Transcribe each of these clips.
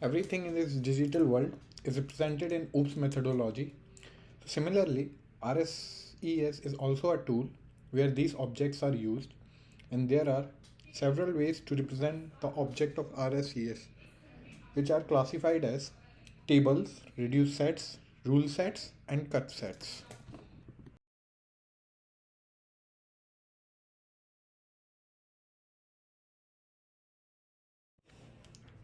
Everything in this digital world is represented in OOPS methodology. Similarly, RSES is also a tool where these objects are used, and there are several ways to represent the object of RSES, which are classified as tables, reduced sets, rule sets, and cut sets.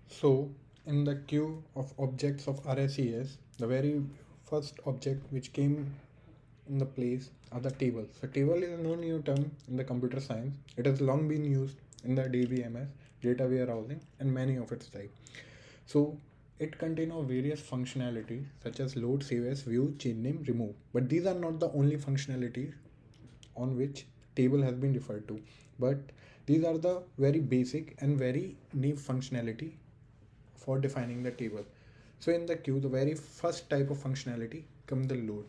So, in the queue of objects of RSES, the very first object which came in the place are the tables. So, table is no new term in the computer science. It has long been used in the DBMS, data warehousing, and many of its type. So, it contains various functionalities such as load, save as, view, change name, remove. But these are not the only functionalities on which table has been referred to, but these are the very basic and very neat functionality for defining the table. So in the queue, the very first type of functionality comes the load.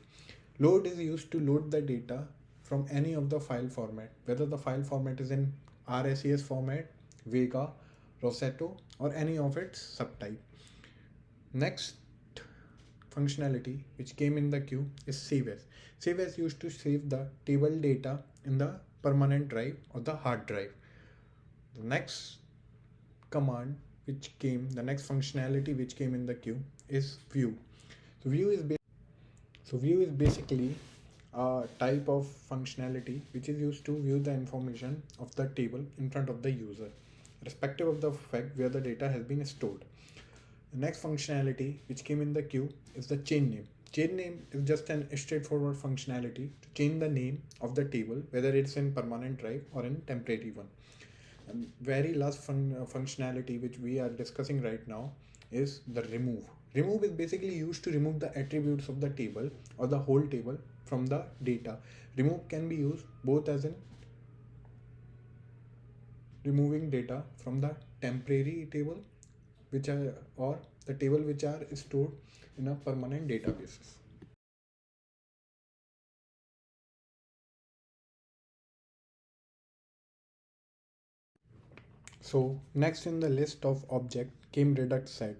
Load is used to load the data from any of the file format, whether the file format is in RSES format, Vega, Rosetta, or any of its subtype. Next functionality which came in the queue is save as. Save as used to save the table data in the permanent drive or the hard drive. The next command the next functionality which came in the queue is view. So view is basically a type of functionality which is used to view the information of the table in front of the user, irrespective of the fact where the data has been stored. The next functionality which came in the queue is the change name. Change name is just an straightforward functionality to change the name of the table, whether it's in permanent drive or in temporary one. And very last functionality which we are discussing right now is the remove. Remove is basically used to remove the attributes of the table or the whole table from the data. Remove can be used both as in removing data from the temporary table which are or the table which are stored in a permanent databases. So next in the list of object came reduct set.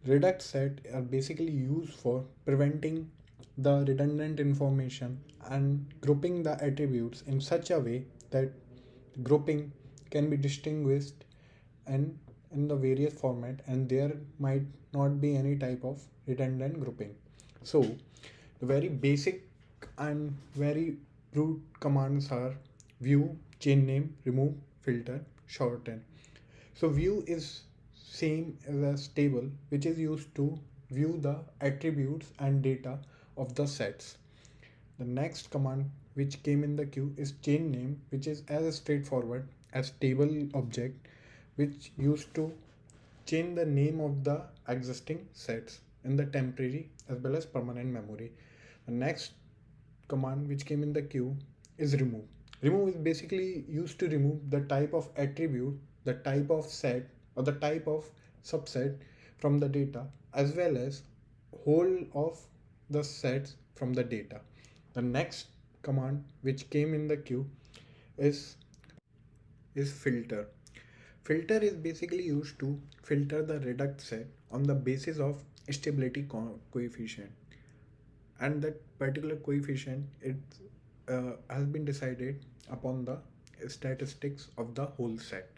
Reduct set are basically used for preventing the redundant information and grouping the attributes in such a way that grouping can be distinguished and in the various format, and there might not be any type of redundant grouping. So the very basic and very root commands are view, change name, remove, filter, shorten. So view is same as a table which is used to view the attributes and data of the sets. The next command which came in the queue is change name, which is as straightforward as table object which used to change the name of the existing sets in the temporary as well as permanent memory. The next command which came in the queue is remove. Remove is basically used to remove the type of attribute, the type of set or the type of subset from the data as well as whole of the sets from the data. The next command which came in the queue is filter. Filter is basically used to filter the reduct set on the basis of stability coefficient, and that particular coefficient has been decided upon the statistics of the whole set.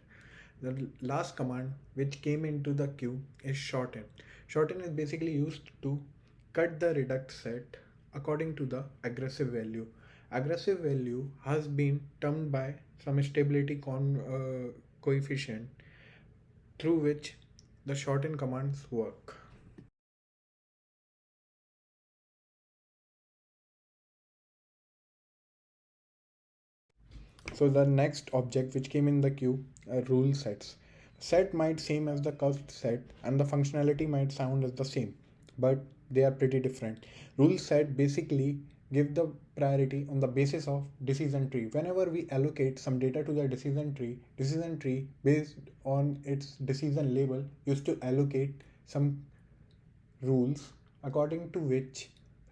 The last command which came into the queue is shorten. Shorten is basically used to cut the reduct set according to the aggressive value. Aggressive value has been termed by some stability coefficient through which the shorten commands work. So the next object which came in the queue are rule sets. Set might same as the cut set and the functionality might sound as the same, but they are pretty different. Rule set basically give the priority on the basis of decision tree. Whenever we allocate some data to the decision tree based on its decision label used to allocate some rules according to which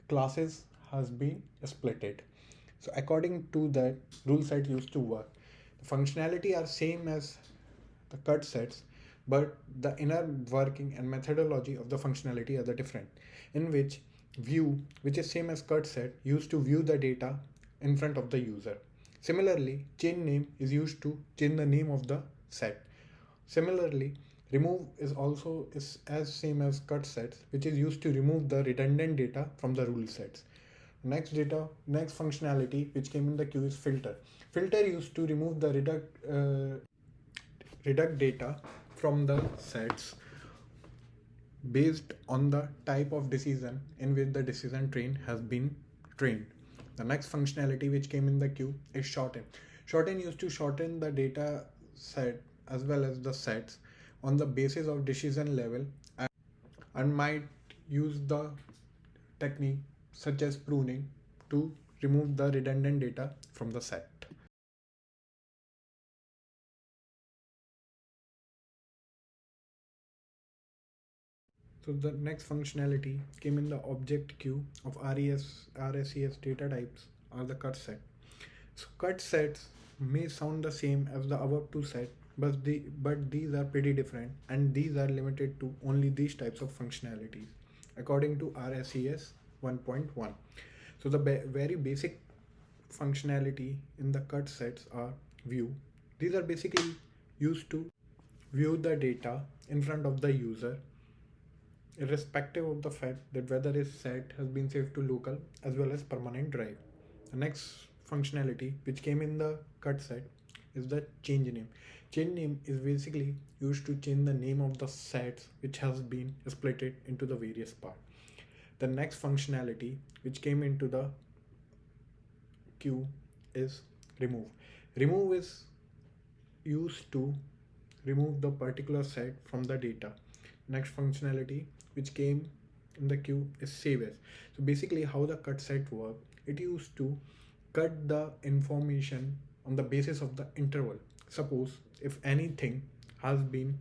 classes has been splitted. So according to that, rule set used to work. The functionality are same as the cut sets, but the inner working and methodology of the functionality are the different. In which view, which is same as cut set, used to view the data in front of the user. Similarly, change name is used to change the name of the set. Similarly, remove is as same as cut sets, which is used to remove the redundant data from the rule sets. Next functionality which came in the queue is filter. Filter used to remove the reduct data from the sets based on the type of decision in which the decision train has been trained. The next functionality which came in the queue is shorten. Shorten used to shorten the data set as well as the sets on the basis of decision level, and might use the technique such as pruning to remove the redundant data from the set. So the next functionality came in the object queue of RSES data types are the cut set. So cut sets may sound the same as the above two set, but these are pretty different, and these are limited to only these types of functionalities according to RSES 1.1. So the very basic functionality in the cut sets are view. These are basically used to view the data in front of the user, irrespective of the fact that whether his set has been saved to local as well as permanent drive. The next functionality which came in the cut set is the change name. Change name is basically used to change the name of the sets which has been splitted into the various parts. The next functionality which came into the queue is remove. Remove is used to remove the particular set from the data. Next functionality which came in the queue is save as. So basically how the cut set work, it used to cut the information on the basis of the interval. Suppose if anything has been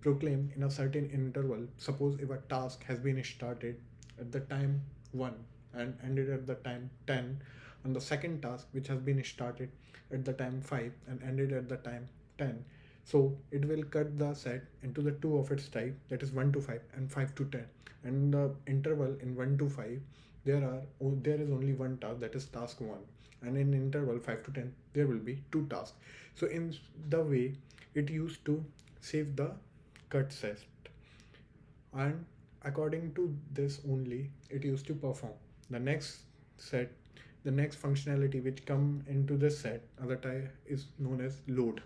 proclaimed in a certain interval, suppose if a task has been started at the time 1 and ended at the time 10, and the second task which has been started at the time 5 and ended at the time 10, so it will cut the set into the two of its type, that is 1 to 5 and 5 to 10. And the interval in 1 to 5, there is only one task, that is task 1, and in interval 5 to 10 there will be two tasks. So in the way it used to save the cut set, and according to this only it used to perform. The next functionality which come into this set other type is known as load.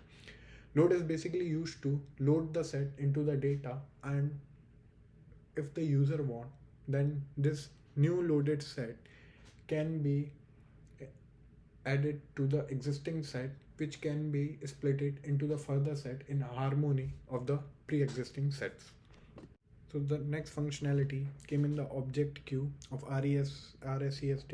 Load is basically used to load the set into the data, and if the user want, then this new loaded set can be added to the existing set, which can be splitted into the further set in harmony of the pre-existing sets. So the next functionality came in the object queue of RSES